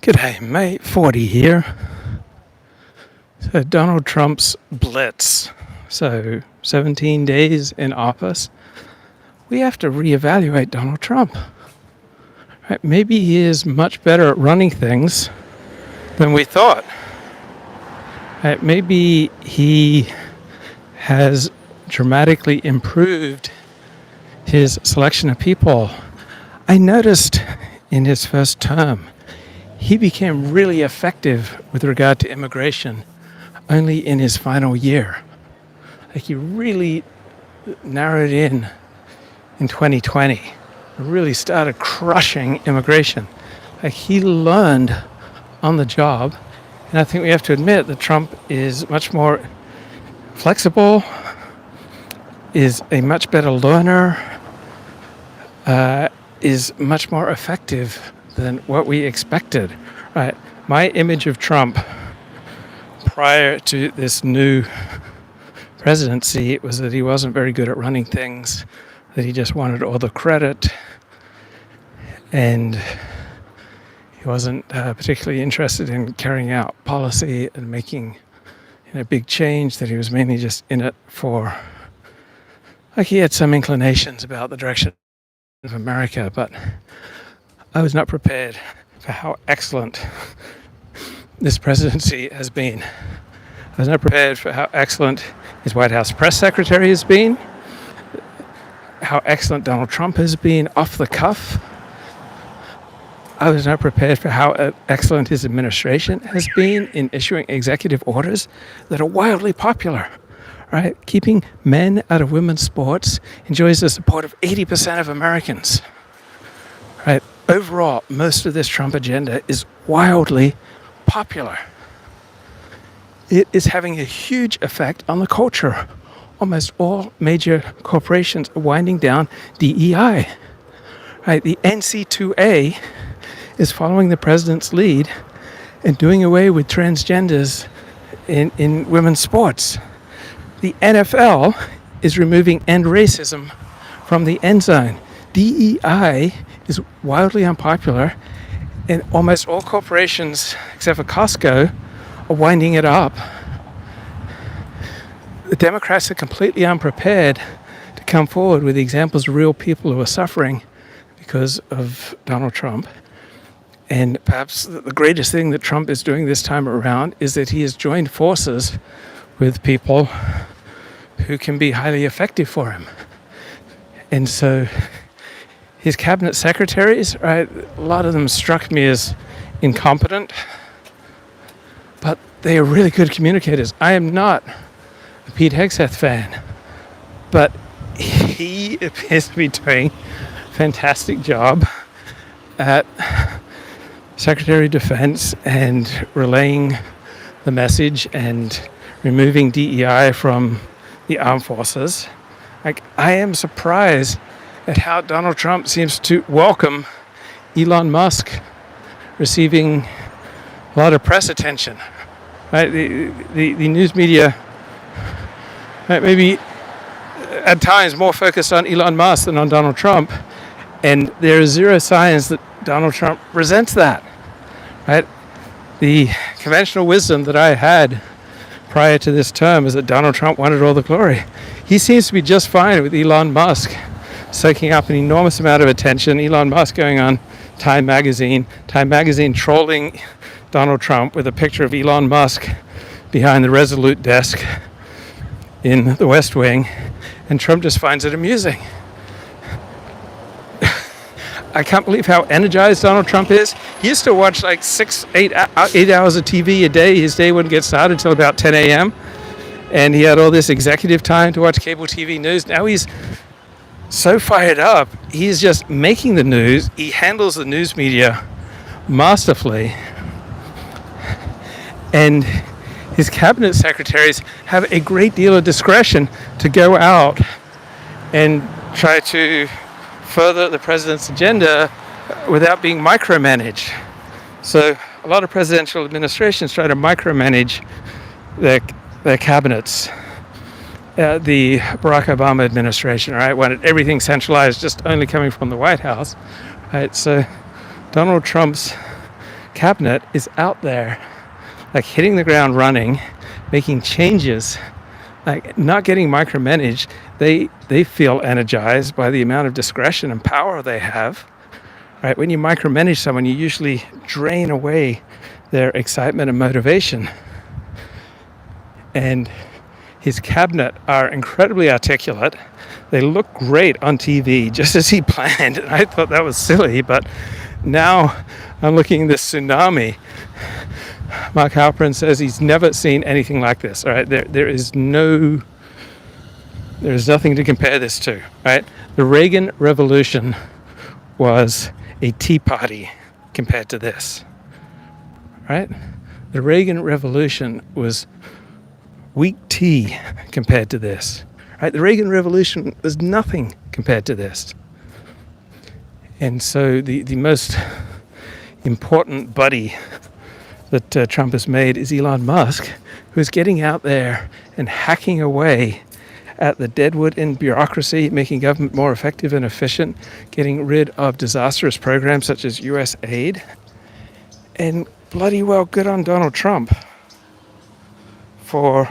G'day, mate. 40 here. So Donald Trump's blitz. So 17 days in office. We have to reevaluate Donald Trump. Right? Maybe he is much better at running things than we thought. Right? Maybe he has dramatically improved his selection of people. I noticed in his first term, he became really effective with regard to immigration only in his final year. Like he really narrowed in 2020, really started crushing immigration. Like he learned on the job, and I think we have to admit that Trump is much more flexible, is a much better learner, is much more effective than what we expected. Right? My image of Trump prior to this new presidency was that he wasn't very good at running things, that he just wanted all the credit, and he wasn't particularly interested in carrying out policy and making big change, that he was mainly just in it for, like he had some inclinations about the direction of America, but I was not prepared for how excellent this presidency has been. I was not prepared for how excellent his White House press secretary has been, how excellent Donald Trump has been off the cuff. I was not prepared for how excellent his administration has been in issuing executive orders that are wildly popular. Right? Keeping men out of women's sports enjoys the support of 80% of Americans. Right? Overall, most of this Trump agenda is wildly popular. It is having a huge effect on the culture. Almost all major corporations are winding down DEI. Right? The NC2A is following the president's lead and doing away with transgenders in women's sports. The NFL is removing end racism from the end zone. DEI is wildly unpopular, and almost all corporations, except for Costco, are winding it up. The Democrats are completely unprepared to come forward with examples of real people who are suffering because of Donald Trump. And perhaps the greatest thing that Trump is doing this time around is that he has joined forces with people who can be highly effective for him. And so his cabinet secretaries, right, a lot of them struck me as incompetent, but they are really good communicators. I am not a Pete Hegseth fan, but he appears to be doing a fantastic job at Secretary of Defense and relaying the message and removing DEI from the armed forces. Like, I am surprised at how Donald Trump seems to welcome Elon Musk receiving a lot of press attention. Right? The news media maybe at times more focused on Elon Musk than on Donald Trump, and there is zero signs that Donald Trump resents that. Right? The conventional wisdom that I had prior to this term is that Donald Trump wanted all the glory. He seems to be just fine with Elon Musk soaking up an enormous amount of attention. Elon Musk going on Time Magazine trolling Donald Trump with a picture of Elon Musk behind the Resolute desk in the West Wing, and Trump just finds it amusing. I can't believe how energized Donald Trump is. He used to watch like 8 hours of TV a day. His day wouldn't get started until about 10 a.m. And he had all this executive time to watch cable TV news. Now he's so fired up. He's just making the news. He handles the news media masterfully. And his cabinet secretaries have a great deal of discretion to go out and try to further the president's agenda without being micromanaged. So a lot of presidential administrations try to micromanage their cabinets. The Barack Obama administration, right, wanted everything centralized, just only coming from the White House. Right? So Donald Trump's cabinet is out there, like hitting the ground running, making changes, like not getting micromanaged. They feel energized by the amount of discretion and power they have. Right? When you micromanage someone, you usually drain away their excitement and motivation. And his cabinet are incredibly articulate. They look great on TV, just as he planned. And I thought that was silly, but now I'm looking at this tsunami. Mark Halperin says he's never seen anything like this. All right, there is nothing to compare this to. Right, the Reagan Revolution was a tea party compared to this. Right, the Reagan Revolution was weak tea compared to this. Right, the Reagan Revolution was nothing compared to this. And so the most important buddy that Trump has made is Elon Musk, who's getting out there and hacking away at the deadwood in bureaucracy, making government more effective and efficient, getting rid of disastrous programs such as US aid. And bloody well good on Donald Trump for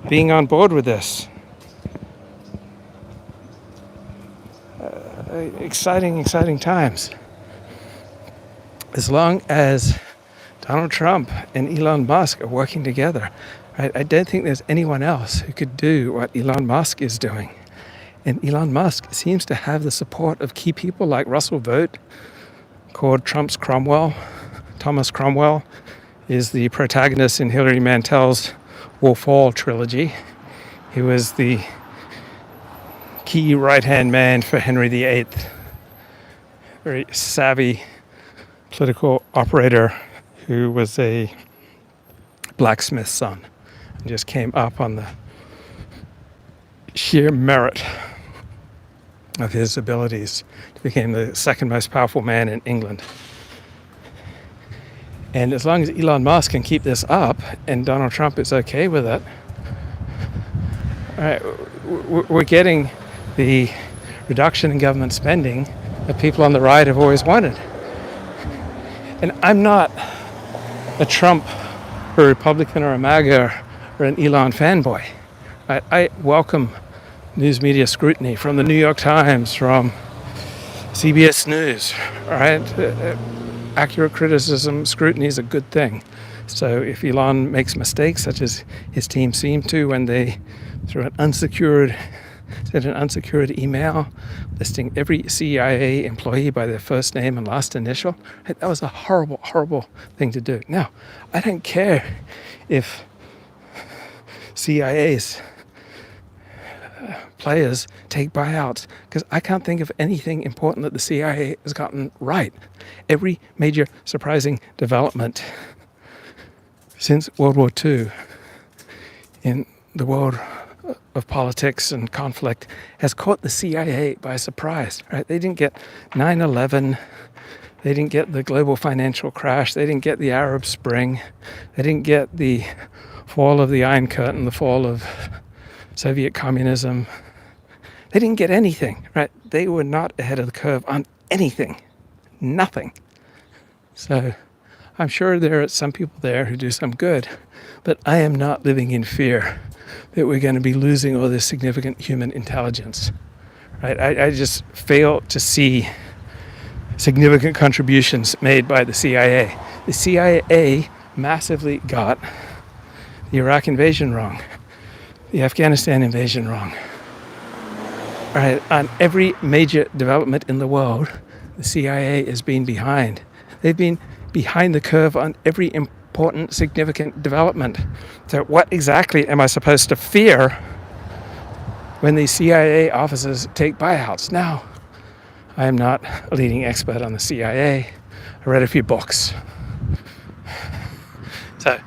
being on board with this. Exciting times. As long as Donald Trump and Elon Musk are working together, right, I don't think there's anyone else who could do what Elon Musk is doing. And Elon Musk seems to have the support of key people like Russell Vought, called Trump's Cromwell. Thomas Cromwell is the protagonist in Hilary Mantel's Wolf Hall trilogy. He was the key right-hand man for Henry VIII. Very savvy political operator who was a blacksmith's son and just came up on the sheer merit of his abilities. He became the second most powerful man in England. And as long as Elon Musk can keep this up and Donald Trump is okay with it, all right, we're getting the reduction in government spending that people on the right have always wanted. And I'm not a Trump or a Republican or a MAGA or an Elon fanboy. I welcome news media scrutiny from the New York Times, from CBS News, right? Accurate criticism, scrutiny is a good thing. So if Elon makes mistakes, such as his team seemed to when they sent an unsecured email listing every CIA employee by their first name and last initial, right? That was a horrible, horrible thing to do. Now, I don't care if CIA's players take buyouts, because I can't think of anything important that the CIA has gotten right. Every major surprising development since World War II in the world of politics and conflict has caught the CIA by surprise. Right? They didn't get 9/11. They didn't get the global financial crash. They didn't get the Arab Spring. They didn't get the fall of the Iron Curtain, the fall of Soviet communism. They didn't get anything, right? They were not ahead of the curve on anything. Nothing. So I'm sure there are some people there who do some good, but I am not living in fear that we're going to be losing all this significant human intelligence. Right? I just fail to see significant contributions made by the CIA. The CIA massively got the Iraq invasion wrong, the Afghanistan invasion wrong. Right? On every major development in the world, the CIA has been behind. They've been behind the curve on every important, significant development. So what exactly am I supposed to fear when these CIA officers take buyouts? Now, I am not a leading expert on the CIA. I read a few books. So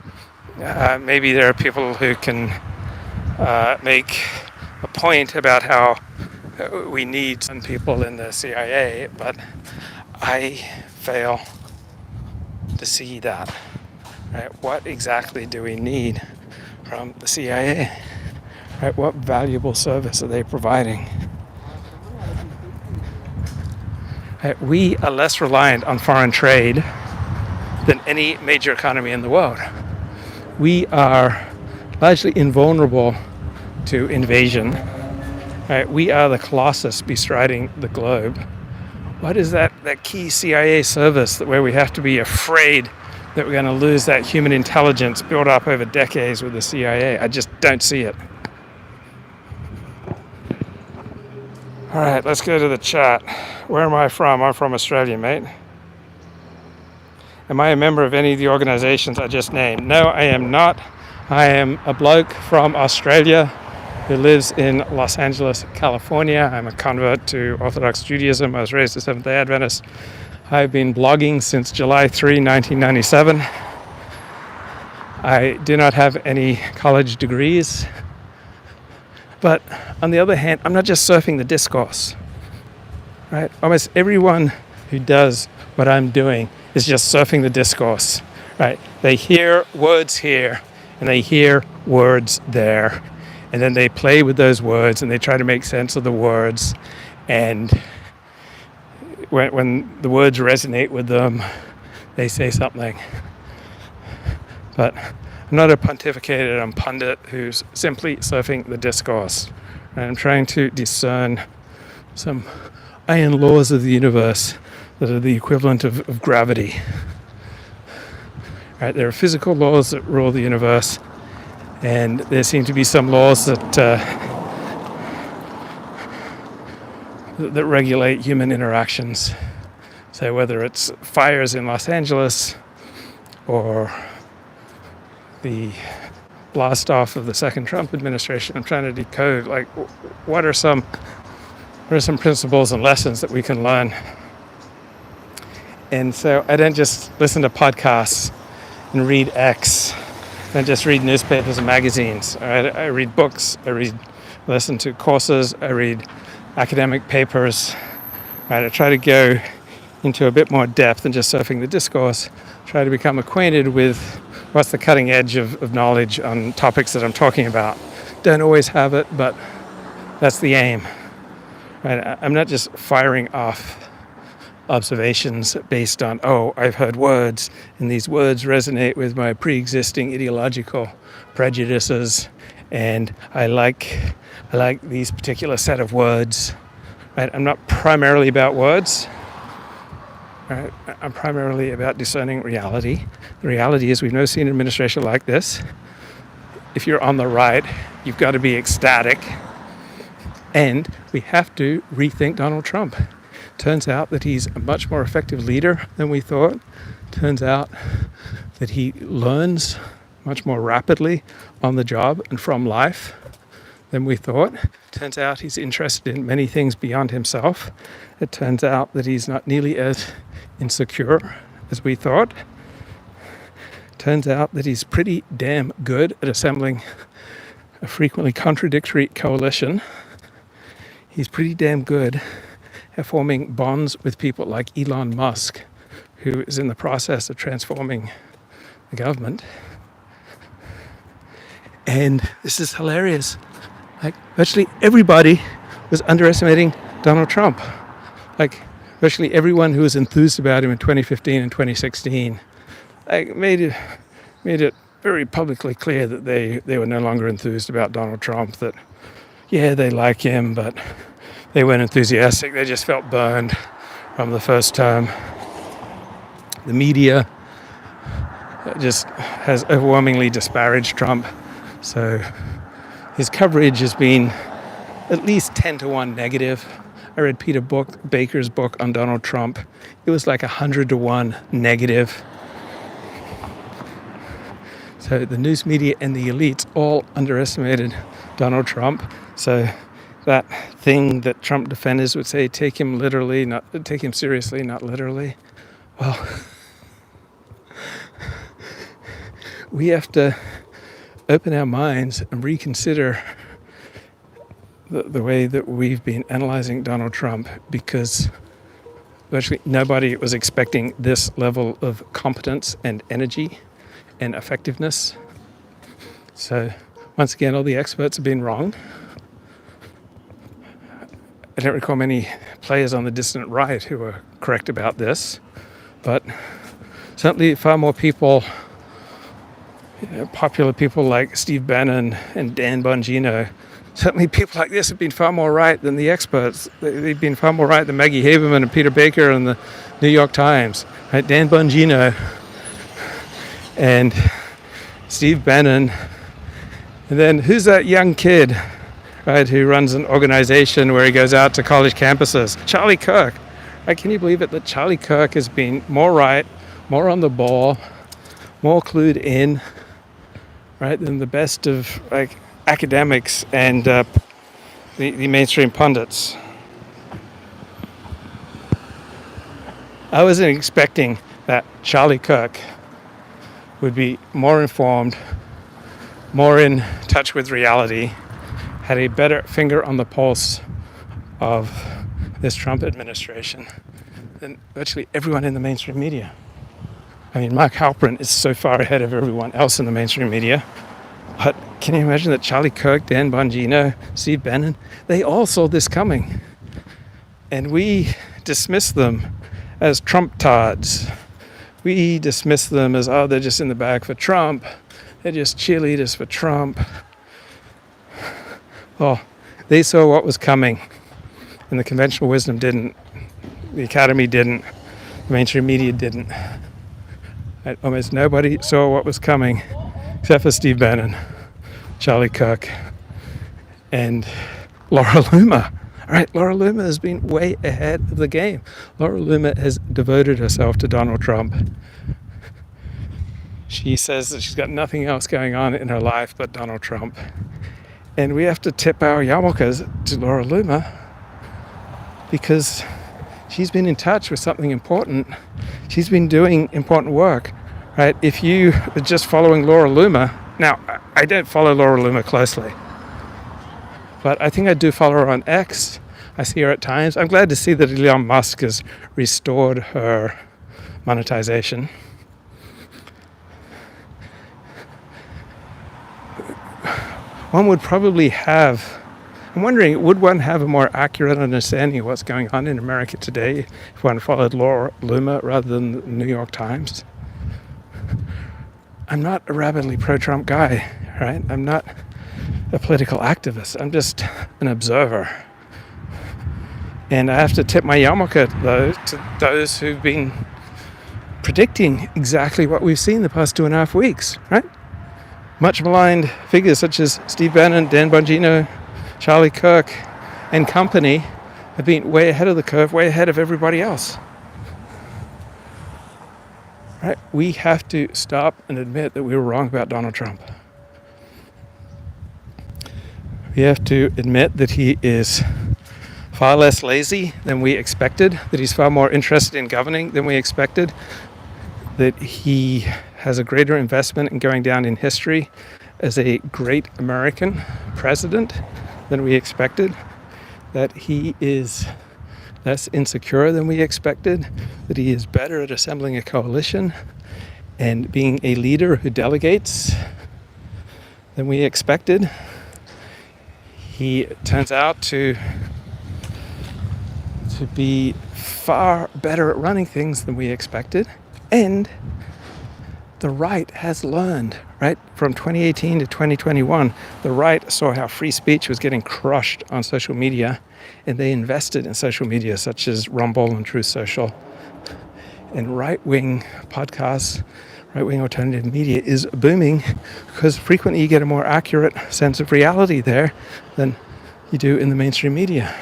maybe there are people who can make a point about how we need some people in the CIA, but I fail to see that. Right? What exactly do we need from the CIA? Right? What valuable service are they providing? Right? We are less reliant on foreign trade than any major economy in the world. We are largely invulnerable to invasion. Right? We are the colossus bestriding the globe. What is that key CIA service where we have to be afraid that we're going to lose that human intelligence built up over decades with the CIA? I just don't see it. All right, let's go to the chat. Where am I from? I'm from Australia, mate. Am I a member of any of the organizations I just named? No, I am not. I am a bloke from Australia who lives in Los Angeles, California. I'm a convert to Orthodox Judaism. I was raised a Seventh-day Adventist. I've been blogging since July 3, 1997. I do not have any college degrees. But on the other hand, I'm not just surfing the discourse, right? Almost everyone who does what I'm doing is just surfing the discourse, right? They hear words here and they hear words there, and then they play with those words and they try to make sense of the words. And when the words resonate with them, they say something. But I'm not a pontificator, I'm a pundit who's simply surfing the discourse. And I'm trying to discern some iron laws of the universe that are the equivalent of gravity. Right, there are physical laws that rule the universe, and there seem to be some laws that regulate human interactions. So whether it's fires in Los Angeles or the blast off of the second Trump administration, I'm trying to decode what are some principles and lessons that we can learn. And so I don't just listen to podcasts and read X. I don't just read newspapers and magazines. All right? I read books. I listen to courses. I read academic papers. All right? I try to go into a bit more depth than just surfing the discourse. Try to become acquainted with what's the cutting edge of knowledge on topics that I'm talking about. Don't always have it, but that's the aim. Right? I'm not just firing off observations based on, I've heard words, and these words resonate with my pre-existing ideological prejudices, and I like these particular set of words. Right? I'm not primarily about words. Right? I'm primarily about discerning reality. The reality is we've never seen an administration like this. If you're on the right, you've got to be ecstatic. And we have to rethink Donald Trump. Turns out that he's a much more effective leader than we thought. Turns out that he learns much more rapidly on the job and from life than we thought. Turns out he's interested in many things beyond himself. It turns out that he's not nearly as insecure as we thought. Turns out that he's pretty damn good at assembling a frequently contradictory coalition. He's pretty damn good at forming bonds with people like Elon Musk, who is in the process of transforming the government. And this is hilarious. Virtually everybody was underestimating Donald Trump. Virtually everyone who was enthused about him in 2015 and 2016 made it very publicly clear that they were no longer enthused about Donald Trump, that they like him, but they weren't enthusiastic. They just felt burned from the first term. The media just has overwhelmingly disparaged Trump. So his coverage has been at least 10-1 negative. I read Peter Baker's book on Donald Trump. It was like 100-1 negative. So the news media and the elites all underestimated Donald Trump. So that thing that Trump defenders would say, take him seriously, not literally. Well, we have to open our minds and reconsider the way that we've been analyzing Donald Trump, because virtually nobody was expecting this level of competence and energy and effectiveness. So once again, all the experts have been wrong. I don't recall many players on the distant right who were correct about this, but Certainly far more people, popular people like Steve Bannon and Dan Bongino, certainly people like this have been far more right than the experts. They've been far more right than Maggie Haberman and Peter Baker and the New York Times. Right? Dan Bongino and Steve Bannon. And then who's that young kid, right, who runs an organization where he goes out to college campuses? Charlie Kirk. Right? Can you believe it that Charlie Kirk has been more right, more on the ball, more clued in, right, than the best of like academics and the mainstream pundits? I wasn't expecting that Charlie Kirk would be more informed, more in touch with reality, had a better finger on the pulse of this Trump administration than virtually everyone in the mainstream media. I mean, Mark Halperin is so far ahead of everyone else in the mainstream media. But can you imagine that Charlie Kirk, Dan Bongino, Steve Bannon, they all saw this coming. And we dismiss them as Trump tards. We dismiss them as, oh, they're just in the bag for Trump. They're just cheerleaders for Trump. Well, they saw what was coming. And the conventional wisdom didn't. The academy didn't. The mainstream media didn't. Almost nobody saw what was coming except for Steve Bannon, Charlie Kirk, and Laura Loomer. All right, Laura Loomer has been way ahead of the game. Laura Loomer has devoted herself to Donald Trump. She says that she's got nothing else going on in her life but Donald Trump. And we have to tip our yarmulkes to Laura Loomer because she's been in touch with something important. She's been doing important work, right? If you are just following Laura Loomer, now I don't follow Laura Loomer closely, but I think I do follow her on X. I see her at times. I'm glad to see that Elon Musk has restored her monetization. One would probably have, I'm wondering, would one have a more accurate understanding of what's going on in America today if one followed Laura Loomer rather than the New York Times? I'm not a rabidly pro-Trump guy, right? I'm not a political activist. I'm just an observer. And I have to tip my yarmulke, though, to those who've been predicting exactly what we've seen the past 2.5 weeks, right? Much maligned figures such as Steve Bannon, Dan Bongino, Charlie Kirk, and company have been way ahead of the curve, way ahead of everybody else. Right? We have to stop and admit that we were wrong about Donald Trump. We have to admit that he is far less lazy than we expected, that he's far more interested in governing than we expected, that he has a greater investment in going down in history as a great American president than we expected, that he is less insecure than we expected, that he is better at assembling a coalition and being a leader who delegates than we expected. He turns out to be far better at running things than we expected. And the right has learned, right? From 2018 to 2021, the right saw how free speech was getting crushed on social media, and they invested in social media such as Rumble and Truth Social. And right-wing podcasts, right-wing alternative media is booming because frequently you get a more accurate sense of reality there than you do in the mainstream media.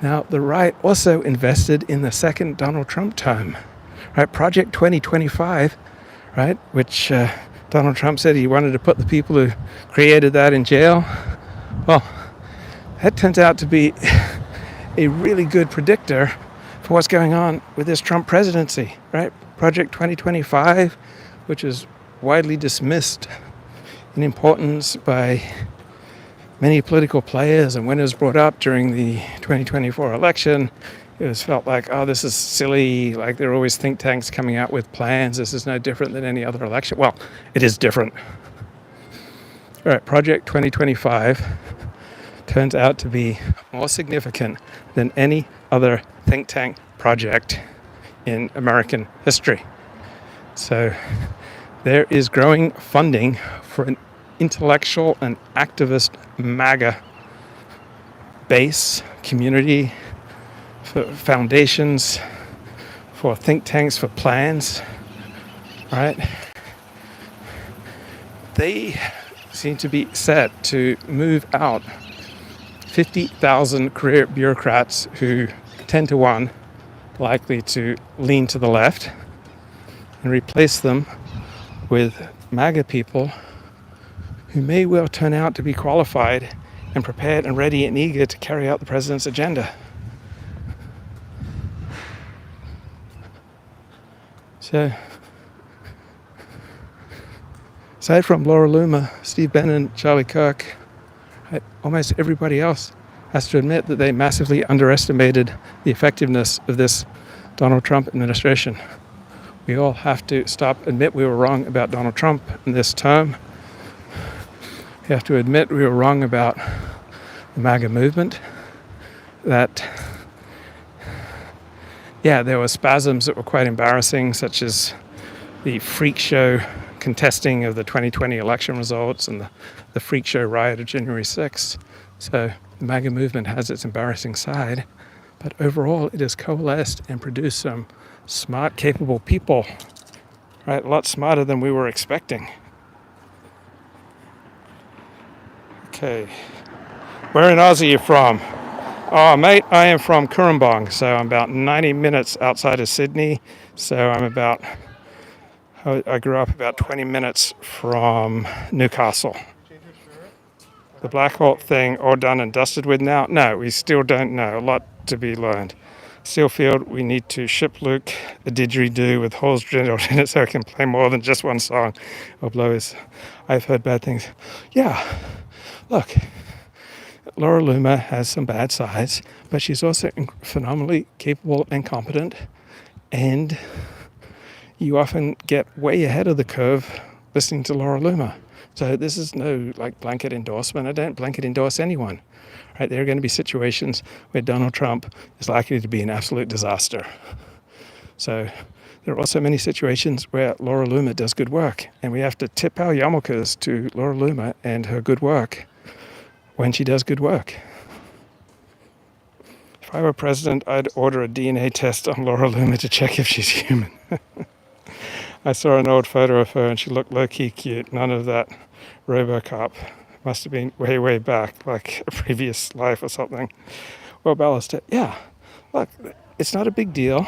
Now, the right also invested in the second Donald Trump term, right? Project 2025, right? Which Donald Trump said he wanted to put the people who created that in jail. Well, that turns out to be a really good predictor for what's going on with this Trump presidency, right? Project 2025, which is widely dismissed in importance by many political players, and when it was brought up during the 2024 election, it was felt like, oh, this is silly, like there are always think tanks coming out with plans, this is no different than any other election. Well, it is different. All right, Project 2025 turns out to be more significant than any other think tank project in American history. So there is growing funding for an intellectual and activist MAGA base, community, for foundations, for think tanks, for plans, right? They seem to be set to move out 50,000 career bureaucrats who 10 to 1 likely to lean to the left and replace them with MAGA people who may well turn out to be qualified and prepared and ready and eager to carry out the president's agenda. So, aside from Laura Loomer, Steve Bannon, Charlie Kirk, almost everybody else has to admit that they massively underestimated the effectiveness of this Donald Trump administration. We all have to admit we were wrong about Donald Trump in this term. We have to admit we were wrong about the MAGA movement, that there were spasms that were quite embarrassing, such as the freak show contesting of the 2020 election results and the freak show riot of January 6th. So the MAGA movement has its embarrassing side, but overall it has coalesced and produced some smart, capable people, right? A lot smarter than we were expecting. Okay. Where in Oz are you from? Oh, mate, I am from Currumbong, so I'm about 90 minutes outside of Sydney. So I grew up about 20 minutes from Newcastle. The Black Hawk thing all done and dusted with now? No, we still don't know. A lot to be learned. Still feel we need to ship Luke a didgeridoo with holes drilled in it so he can play more than just one song or blow his... I've heard bad things. Yeah, look, Laura Loomer has some bad sides, but she's also phenomenally capable and competent, and you often get way ahead of the curve listening to Laura Loomer. So this is no blanket endorsement. I don't blanket endorse anyone. Right? There are going to be situations where Donald Trump is likely to be an absolute disaster. So there are also many situations where Laura Loomer does good work, and we have to tip our yarmulkes to Laura Loomer and her good work when she does good work. If I were president, I'd order a DNA test on Laura Loomer to check if she's human. I saw an old photo of her and she looked low-key cute. None of that RoboCop. Must have been way, way back, like a previous life or something. Well balanced. Yeah, look, it's not a big deal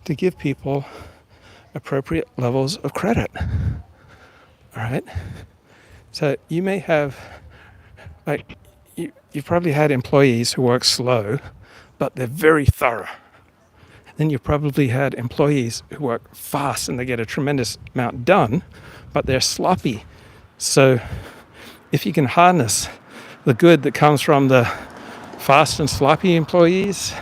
to give people appropriate levels of credit. All right? So you may have, you've probably had employees who work slow, but they're very thorough. Then you've probably had employees who work fast and they get a tremendous amount done, but they're sloppy. So if you can harness the good that comes from the fast and sloppy employees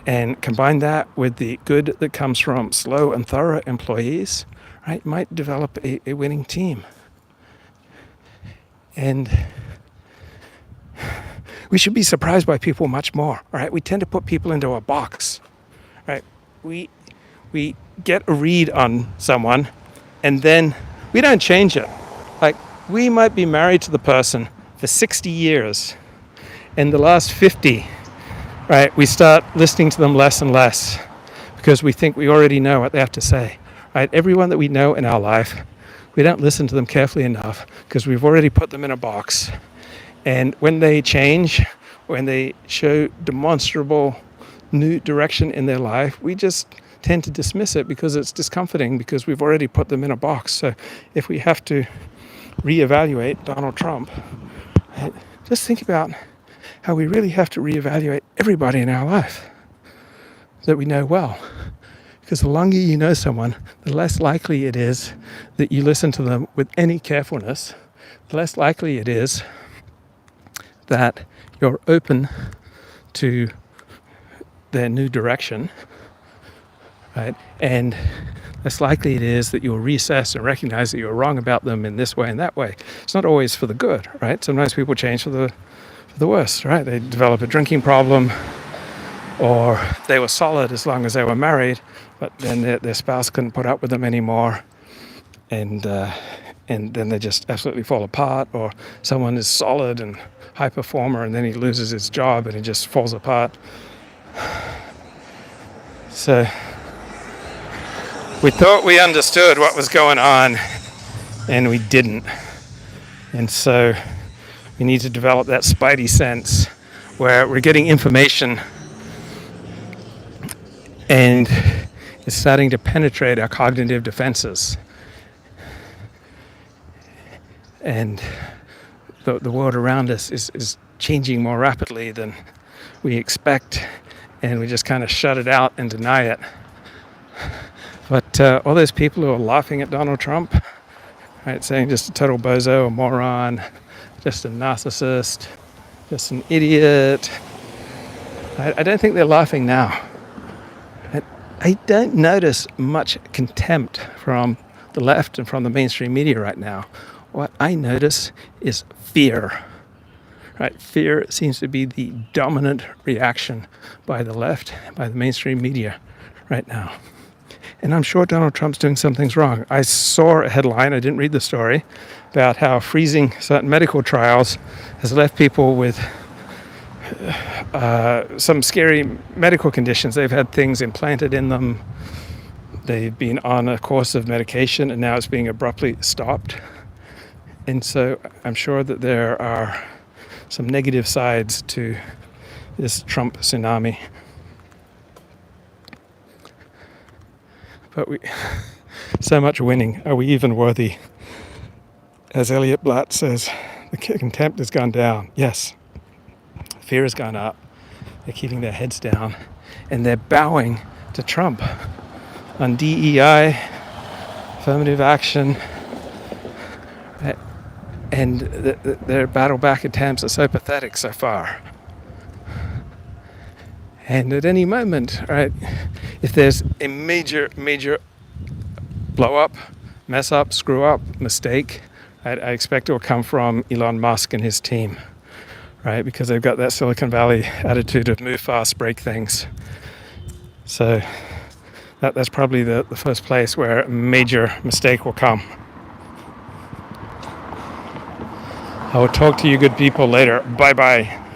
and combine that with the good that comes from slow and thorough employees, right, you might develop a winning team. And we should be surprised by people much more, all right? We tend to put people into a box, right? We get a read on someone and then we don't change it. We might be married to the person for 60 years. In the last 50, right, we start listening to them less and less because we think we already know what they have to say, right? Everyone that we know in our life, we don't listen to them carefully enough because we've already put them in a box. And when they change, when they show demonstrable new direction in their life, we just tend to dismiss it because it's discomforting because we've already put them in a box. So if we have to reevaluate Donald Trump, right, just think about how we really have to reevaluate everybody in our life that we know well. Because the longer you know someone, the less likely it is that you listen to them with any carefulness, the less likely it is that you're open to their new direction, right? And less likely it is that you'll reassess and recognize that you're wrong about them in this way and that way. It's not always for the good, right? Sometimes people change for the worse, right? They develop a drinking problem, or they were solid as long as they were married, but then their spouse couldn't put up with them anymore, and then they just absolutely fall apart. Or someone is solid and high performer, and then he loses his job and he just falls apart. So we thought we understood what was going on, and we didn't. And so we need to develop that spidey sense where we're getting information and it's starting to penetrate our cognitive defenses. And the world around us is changing more rapidly than we expect, and we just kind of shut it out and deny it. But all those people who are laughing at Donald Trump, right, saying just a total bozo, a moron, just a narcissist, just an idiot, I don't think they're laughing now. I don't notice much contempt from the left and from the mainstream media right now. What I notice is fear. Right? Fear seems to be the dominant reaction by the left, by the mainstream media right now. And I'm sure Donald Trump's doing some things wrong. I saw a headline, I didn't read the story, about how freezing certain medical trials has left people with some scary medical conditions. They've had things implanted in them. They've been on a course of medication, and now it's being abruptly stopped. And so I'm sure that there are some negative sides to this Trump tsunami. But so much winning. Are we even worthy? As Elliot Blatt says, the contempt has gone down. Yes. Fear has gone up. They're keeping their heads down. And they're bowing to Trump on DEI, affirmative action, and their battle back attempts are so pathetic so far. And at any moment, right, if there's a major blow up, mess up, screw up, mistake, I expect it will come from Elon Musk and his team, right? Because they've got that Silicon Valley attitude of move fast, break things. So that's probably the first place where a major mistake will come. I will talk to you good people later. Bye-bye.